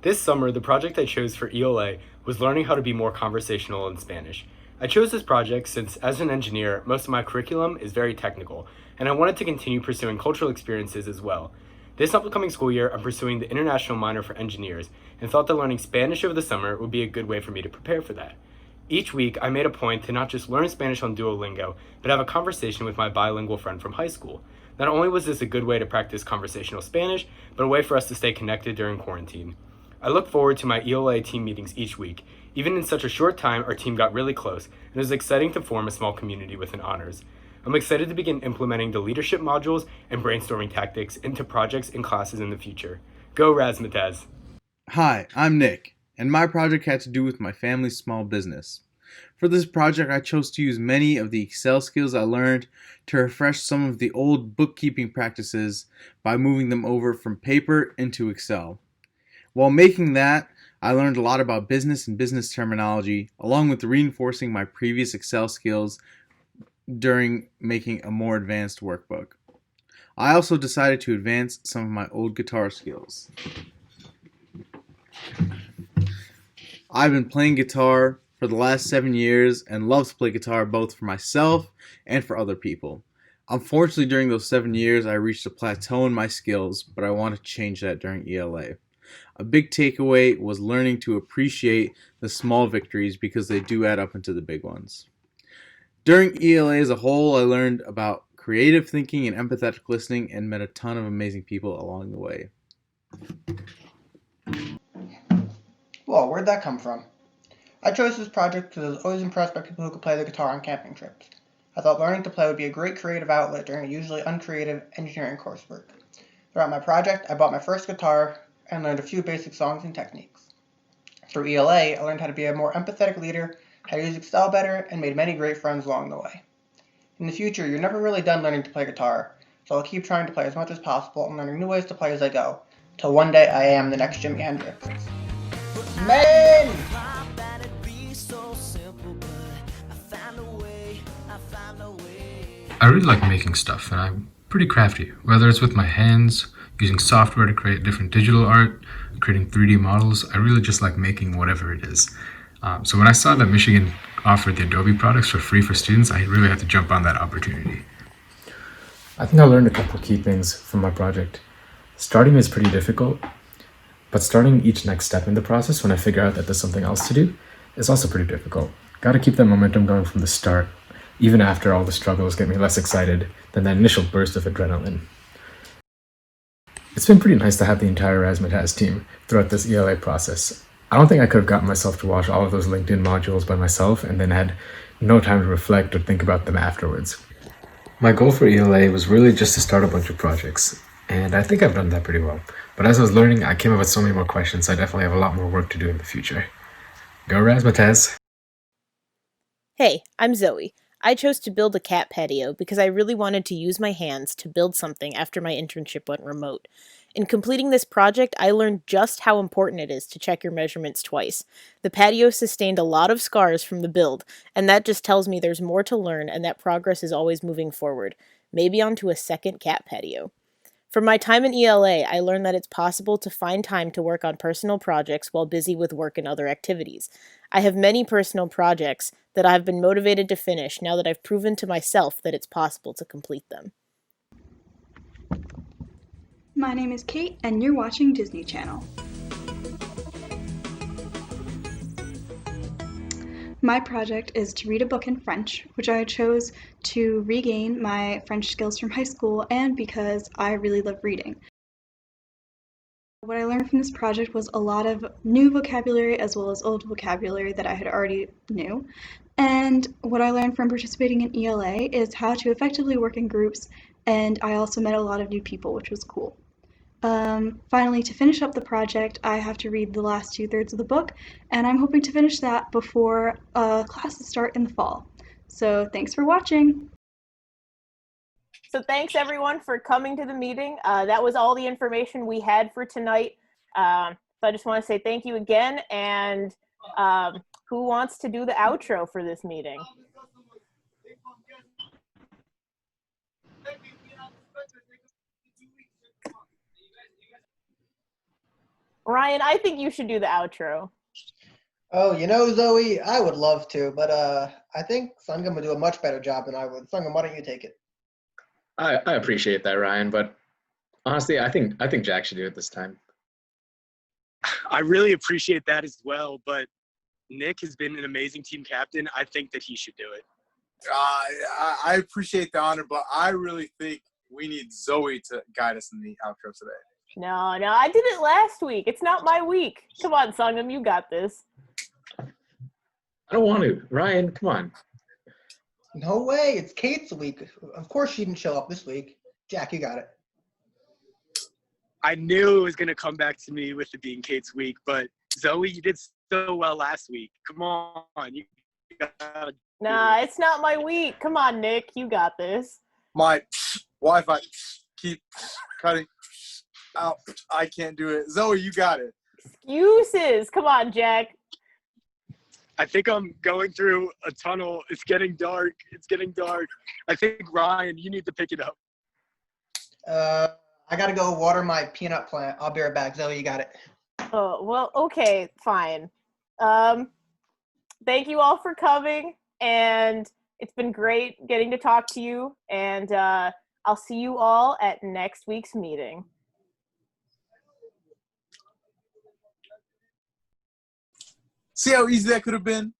This summer, the project I chose for ELA was learning how to be more conversational in Spanish. I chose this project since, as an engineer, most of my curriculum is very technical, and I wanted to continue pursuing cultural experiences as well. This upcoming school year, I'm pursuing the International Minor for Engineers, and thought that learning Spanish over the summer would be a good way for me to prepare for that. Each week, I made a point to not just learn Spanish on Duolingo, but have a conversation with my bilingual friend from high school. Not only was this a good way to practice conversational Spanish, but a way for us to stay connected during quarantine. I look forward to my ELA team meetings each week. Even in such a short time, our team got really close, and it was exciting to form a small community within honors. I'm excited to begin implementing the leadership modules and brainstorming tactics into projects and classes in the future. Go Razzmatazz! Hi, I'm Nick, and my project had to do with my family's small business. For this project, I chose to use many of the Excel skills I learned to refresh some of the old bookkeeping practices by moving them over from paper into Excel. While making that, I learned a lot about business and business terminology, along with reinforcing my previous Excel skills during making a more advanced workbook. I also decided to advance some of my old guitar skills. I've been playing guitar for the last 7 years and love to play guitar both for myself and for other people. Unfortunately, during those 7 years, I reached a plateau in my skills, but I want to change that during ELA. A big takeaway was learning to appreciate the small victories because they do add up into the big ones. During ELA as a whole, I learned about creative thinking and empathetic listening and met a ton of amazing people along the way. Whoa, where'd that come from? I chose this project because I was always impressed by people who could play the guitar on camping trips. I thought learning to play would be a great creative outlet during a usually uncreative engineering coursework. Throughout my project, I bought my first guitar and learned a few basic songs and techniques. Through ELA, I learned how to be a more empathetic leader, how to use Excel better, and made many great friends along the way. In the future, you're never really done learning to play guitar, so I'll keep trying to play as much as possible and learning new ways to play as I go, till one day I am the next Jimi Hendrix. Man! I really like making stuff, and I'm pretty crafty, whether it's with my hands, using software to create different digital art, creating 3D models. I really just like making whatever it is. So when I saw that Michigan offered the Adobe products for free for students, I really had to jump on that opportunity. I think I learned a couple key things from my project. Starting is pretty difficult, but starting each next step in the process when I figure out that there's something else to do is also pretty difficult. Gotta keep that momentum going from the start, even after all the struggles get me less excited than that initial burst of adrenaline. It's been pretty nice to have the entire Razzmatazz team throughout this ELA process. I don't think I could have gotten myself to watch all of those LinkedIn modules by myself and then had no time to reflect or think about them afterwards. My goal for ELA was really just to start a bunch of projects, and I think I've done that pretty well. But as I was learning, I came up with so many more questions, so I definitely have a lot more work to do in the future. Go Razzmatazz! Hey, I'm Zoe. I chose to build a cat patio because I really wanted to use my hands to build something after my internship went remote. In completing this project, I learned just how important it is to check your measurements twice. The patio sustained a lot of scars from the build, and that just tells me there's more to learn and that progress is always moving forward. Maybe onto a second cat patio. From my time in ELA, I learned that it's possible to find time to work on personal projects while busy with work and other activities. I have many personal projects that I've been motivated to finish now that I've proven to myself that it's possible to complete them. My name is Kate, and you're watching Disney Channel. My project is to read a book in French, which I chose to regain my French skills from high school and because I really love reading. What I learned from this project was a lot of new vocabulary as well as old vocabulary that I had already knew. And what I learned from participating in ELA is how to effectively work in groups, and I also met a lot of new people, which was cool. Finally, to finish up the project, I have to read the last 2/3 of the book, and I'm hoping to finish that before classes start in the fall. So thanks for watching! So thanks everyone for coming to the meeting. That was all the information we had for tonight. So I just want to say thank you again, and who wants to do the outro for this meeting? Ryan, I think you should do the outro. Oh, Zoe, I would love to, but I think Sangam would do a much better job than I would. Sangam, why don't you take it? I appreciate that, Ryan, but honestly, I think Jack should do it this time. I really appreciate that as well, but Nick has been an amazing team captain. I think that he should do it. I appreciate the honor, but I really think we need Zoe to guide us in the outro today. No, I did it last week. It's not my week. Come on, Sangam, you got this. I don't want to. Ryan, come on. No way, it's Kate's week. Of course she didn't show up this week. Jack, you got it. I knew it was going to come back to me with it being Kate's week, but Zoe, you did so well last week. Come on. You gotta Nah, it's not my week. Come on, Nick, you got this. My Wi-Fi keep cutting out. I can't do it. Zoe, you got it. Excuses. Come on, Jack. I think I'm going through a tunnel. It's getting dark. I think, Ryan, you need to pick it up. I gotta go water my peanut plant. I'll be right back. Zoe, you got it. Oh, well, okay, fine. Thank you all for coming, and it's been great getting to talk to you, and I'll see you all at next week's meeting. See how easy that could have been?